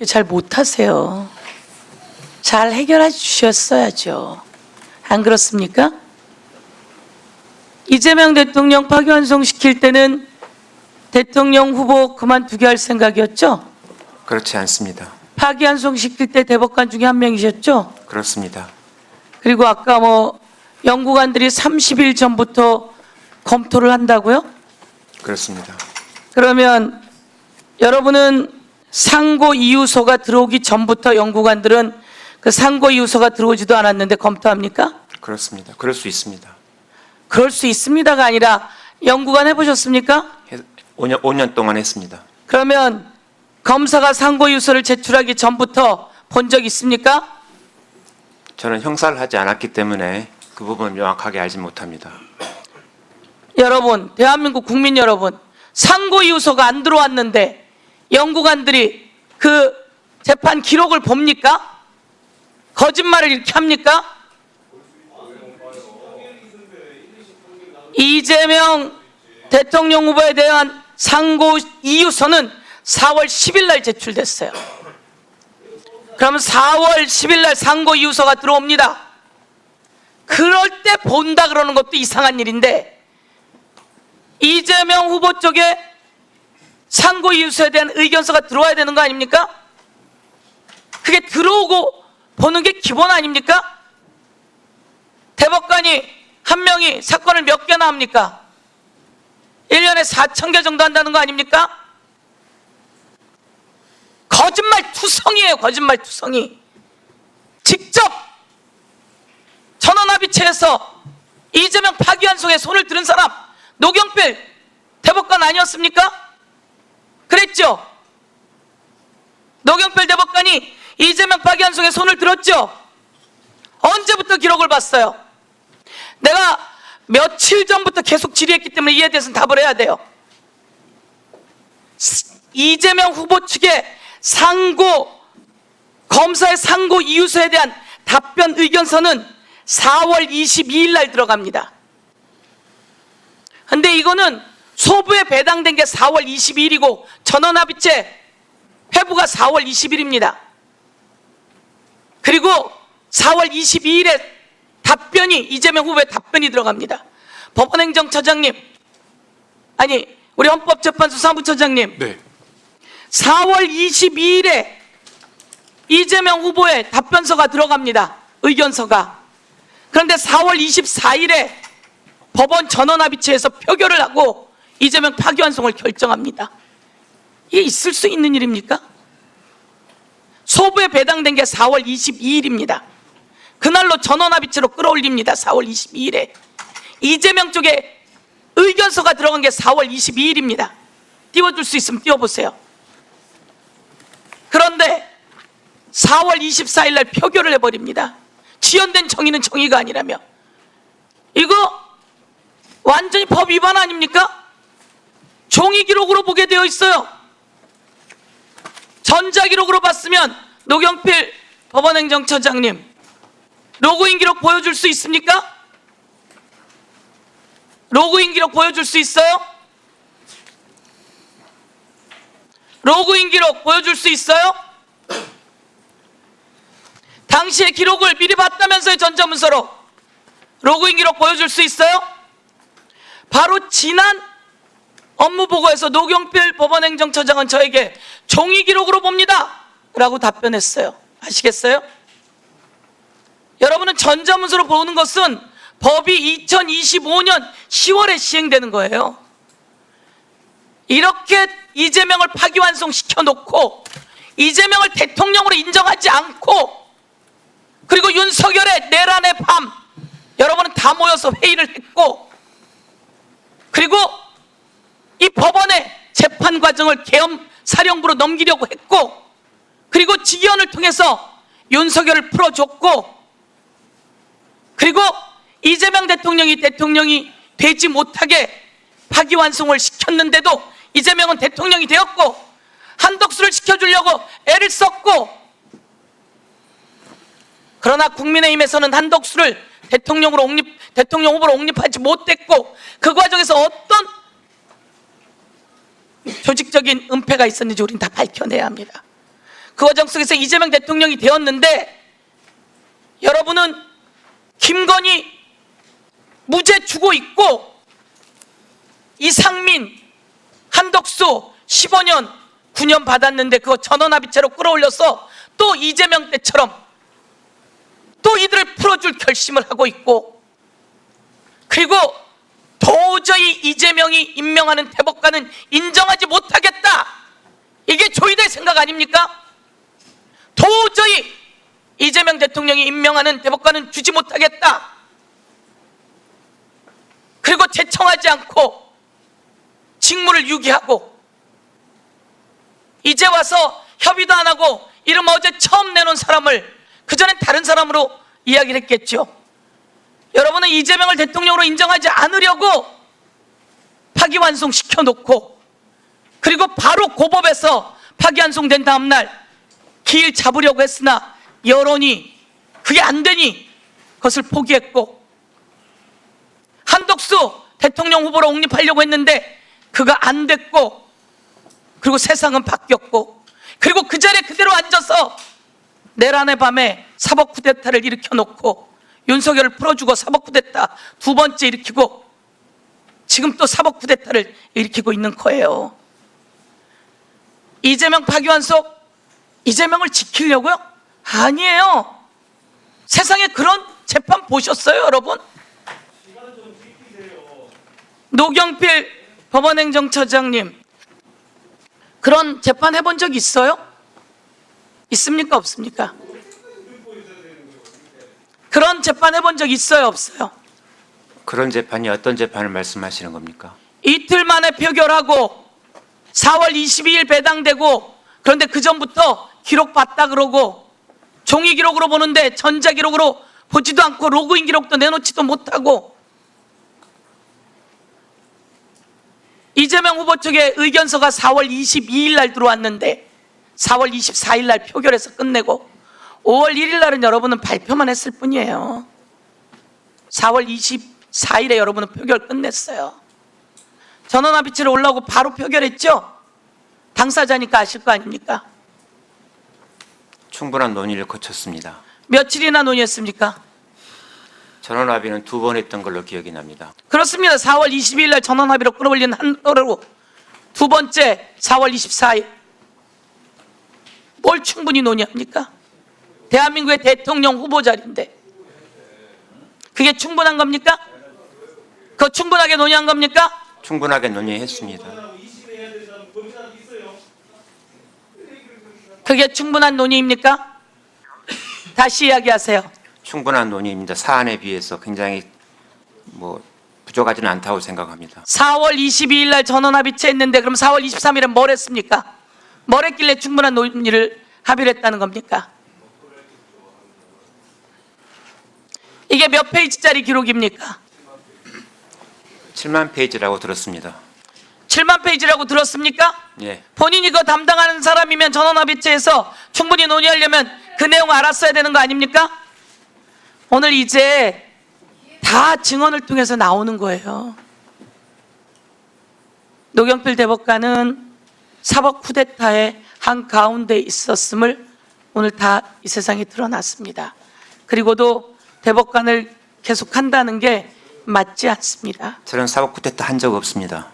잘 못하세요. 잘 해결해 주셨어야죠. 안 그렇습니까? 이재명 대통령 파기환송 시킬 때는 대통령 후보 그만두게 할 생각이었죠? 그렇지 않습니다. 파기환송 시킬 때 대법관 중에 한 명이셨죠? 그렇습니다. 그리고 아까 연구관들이 30일 전부터 검토를 한다고요? 그렇습니다. 그러면 여러분은 상고 이유서가 들어오기 전부터 연구관들은 그 상고 이유서가 들어오지도 않았는데 검토합니까? 그렇습니다. 그럴 수 있습니다. 그럴 수 있습니다가 아니라 연구관 해보셨습니까? 5년 동안 했습니다. 그러면 검사가 상고 이유서를 제출하기 전부터 본 적 있습니까? 저는 형사를 하지 않았기 때문에 그 부분을 명확하게 알지 못합니다. 여러분, 대한민국 국민 여러분, 상고 이유서가 안 들어왔는데 연구관들이 그 재판 기록을 봅니까? 거짓말을 이렇게 합니까? 이재명 대통령 후보에 대한 상고 이유서는 4월 10일 날 제출됐어요. 그러면 4월 10일 날 상고 이유서가 들어옵니다. 그럴 때 본다 그러는 것도 이상한 일인데 이재명 후보 쪽에 상고 이유서에 대한 의견서가 들어와야 되는 거 아닙니까? 그게 들어오고 보는 게 기본 아닙니까? 대법관이 한 명이 사건을 몇 개나 합니까? 1년에 4,000개 정도 한다는 거 아닙니까? 거짓말 투성이에요. 거짓말 투성이. 직접 전원합의체에서 이재명 파기환송에 손을 들은 사람 노경필 대법관 아니었습니까? 그랬죠? 노경필 대법관이 이재명 파기환송에 손을 들었죠? 언제부터 기록을 봤어요? 내가 며칠 전부터 계속 질의했기 때문에 이에 대해서는 답을 해야 돼요. 이재명 후보 측의 검사의 상고 이유서에 대한 답변 의견서는 4월 22일 날 들어갑니다. 근데 이거는 소부에 배당된 게 4월 22일이고 전원합의체 회부가 4월 20일입니다. 그리고 4월 22일에 이재명 후보의 답변이 들어갑니다. 법원행정처장님, 아니 우리 헌법재판소 사무처장님, 네. 4월 22일에 이재명 후보의 답변서가 들어갑니다. 의견서가. 그런데 4월 24일에 법원 전원합의체에서 표결을 하고 이재명 파기환송을 결정합니다. 이게 있을 수 있는 일입니까? 소부에 배당된 게 4월 22일입니다. 그날로 전원합의체로 끌어올립니다. 4월 22일에. 이재명 쪽에 의견서가 들어간 게 4월 22일입니다. 띄워줄 수 있으면 띄워보세요. 그런데 4월 24일 날 표결을 해버립니다. 지연된 정의는 정의가 아니라며. 이거 완전히 법 위반 아닙니까? 종이 기록으로 보게 되어 있어요. 전자기록으로 봤으면 노경필 법원행정처장님 로그인 기록 보여줄 수 있습니까? 로그인 기록 보여줄 수 있어요? 로그인 기록 보여줄 수 있어요? 당시의 기록을 미리 봤다면서요. 전자문서로. 로그인 기록 보여줄 수 있어요? 바로 지난 업무보고에서 노경필 법원행정처장은 저에게 종이 기록으로 봅니다 라고 답변했어요. 아시겠어요? 여러분은 전자문서로 보는 것은 법이 2025년 10월에 시행되는 거예요. 이렇게 이재명을 파기환송시켜놓고 이재명을 대통령으로 인정하지 않고 그리고 윤석열의 내란의 밤 여러분은 다 모여서 회의를 했고 그리고 이 법원의 재판 과정을 계엄 사령부로 넘기려고 했고 그리고 직위원을 통해서 윤석열을 풀어줬고 그리고 이재명 대통령이 되지 못하게 파기환송을 시켰는데도 이재명은 대통령이 되었고 한덕수를 시켜주려고 애를 썼고 그러나 국민의힘에서는 한덕수를 대통령 후보로 옹립하지 못했고 그 과정에서 어떤 조직적인 은폐가 있었는지 우리는 다 밝혀내야 합니다. 그 과정 속에서 이재명 대통령이 되었는데, 여러분은 김건희 무죄 주고 있고 이상민, 한덕수 15년 9년 받았는데 그거 전원합의체로 끌어올려서 또 이재명 때처럼 또 이들을 풀어줄 결심을 하고 있고, 그리고 도저히 이재명이 임명하는 대법관은 인정하지 못하겠다, 이게 조이대 생각 아닙니까? 도저히 이재명 대통령이 임명하는 대법관은 주지 못하겠다, 그리고 제청하지 않고 직무를 유기하고 이제 와서 협의도 안 하고 이름 어제 처음 내놓은 사람을 그전엔 다른 사람으로 이야기를 했겠죠. 여러분은 이재명을 대통령으로 인정하지 않으려고 파기환송시켜 놓고, 그리고 바로 고법에서 파기환송된 다음 날 길 잡으려고 했으나 여론이 그게 안 되니 그것을 포기했고, 한덕수 대통령 후보로 옹립하려고 했는데 그가 안 됐고, 그리고 세상은 바뀌었고, 그리고 그 자리에 그대로 앉아서 내란의 밤에 사법 쿠데타를 일으켜 놓고 윤석열을 풀어주고 사법 쿠데타 두 번째 일으키고 지금 또 사법 쿠데타를 일으키고 있는 거예요. 이재명 파기환송, 이재명을 지키려고요? 아니에요. 세상에 그런 재판 보셨어요, 여러분? 노경필 법원행정처장님, 그런 재판 해본 적 있어요? 있습니까, 없습니까? 그런 재판 해본 적 있어요, 없어요? 그런 재판이 어떤 재판을 말씀하시는 겁니까? 이틀 만에 표결하고 4월 22일 배당되고, 그런데 그 전부터 기록 봤다 그러고 종이 기록으로 보는데 전자 기록으로 보지도 않고 로그인 기록도 내놓지도 못하고, 이재명 후보 측의 의견서가 4월 22일 날 들어왔는데 4월 24일 날 표결해서 끝내고 5월 1일 날은 여러분은 발표만 했을 뿐이에요. 4월 24일에 여러분은 표결 끝냈어요. 전원합의체로 올라오고 바로 표결했죠? 당사자니까 아실 거 아닙니까? 충분한 논의를 거쳤습니다. 며칠이나 논의했습니까? 전원합의는 2번 했던 걸로 기억이 납니다. 그렇습니다. 4월 22일 날 전원합의로 끌어올린 한 거로 두 번째 4월 24일. 뭘 충분히 논의합니까? 대한민국의 대통령 후보 자리인데 그게 충분한 겁니까? 그거 충분하게 논의한 겁니까? 충분하게 논의했습니다. 그게 충분한 논의입니까? 다시 이야기하세요. 충분한 논의입니다. 사안에 비해서 굉장히 부족하지는 않다고 생각합니다. 4월 22일 날 전원합의체 했는데 그럼 4월 23일에 뭘 했습니까? 뭘 했길래 충분한 논의를 합의를 했다는 겁니까? 이게 몇 페이지짜리 기록입니까? 7만 페이지라고 들었습니다. 7만 페이지라고 들었습니까? 예. 본인이 그거 담당하는 사람이면 전원합의체에서 충분히 논의하려면 그 내용 알았어야 되는 거 아닙니까? 오늘 이제 다 증언을 통해서 나오는 거예요. 노경필 대법관은 사법 쿠데타의 한가운데 있었음을 오늘 다 이 세상에 드러났습니다. 그리고도 대법관을 계속 한다는 게 맞지 않습니다. 저는 사법 쿠데타 한 적 없습니다.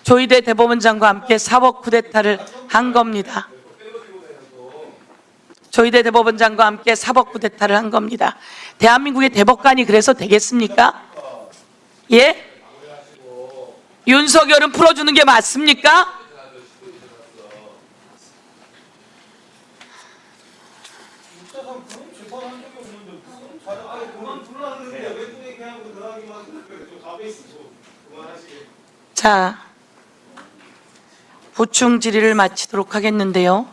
조희대 대법원장과 함께 사법 쿠데타를 한 겁니다. 조희대 대법원장과 함께 사법 쿠데타를 한 겁니다. 대한민국의 대법관이 그래서 되겠습니까? 예? 윤석열은 풀어주는 게 맞습니까? 자, 보충 질의를 마치도록 하겠는데요.